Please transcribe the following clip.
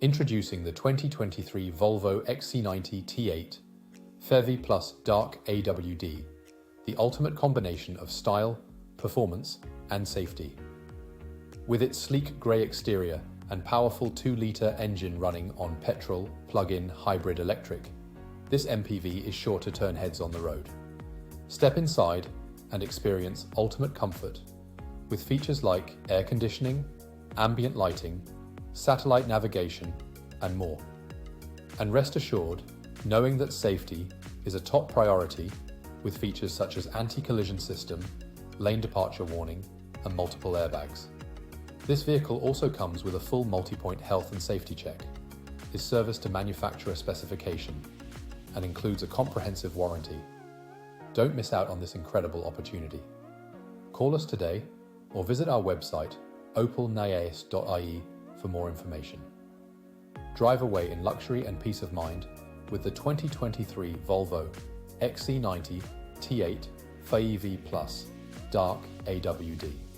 Introducing the 2023 Volvo Xc90 T8 Phev plus dark AWD, the ultimate combination of style, performance, and safety. With its sleek grey exterior and powerful 2-litre engine running on petrol plug-in hybrid electric, this MPV is sure to turn heads on the road. Step inside and experience ultimate comfort with features like air conditioning, ambient lighting, satellite navigation, and more. And rest assured, knowing that safety is a top priority with features such as anti-collision system, lane departure warning, and multiple airbags. This vehicle also comes with a full multi-point health and safety check, is serviced to manufacturer specification, and includes a comprehensive warranty. Don't miss out on this incredible opportunity. Call us today or visit our website opelnaes.ie for more information. Drive away in luxury and peace of mind with the 2023 Volvo Xc90 T8 Phev plus dark AWD.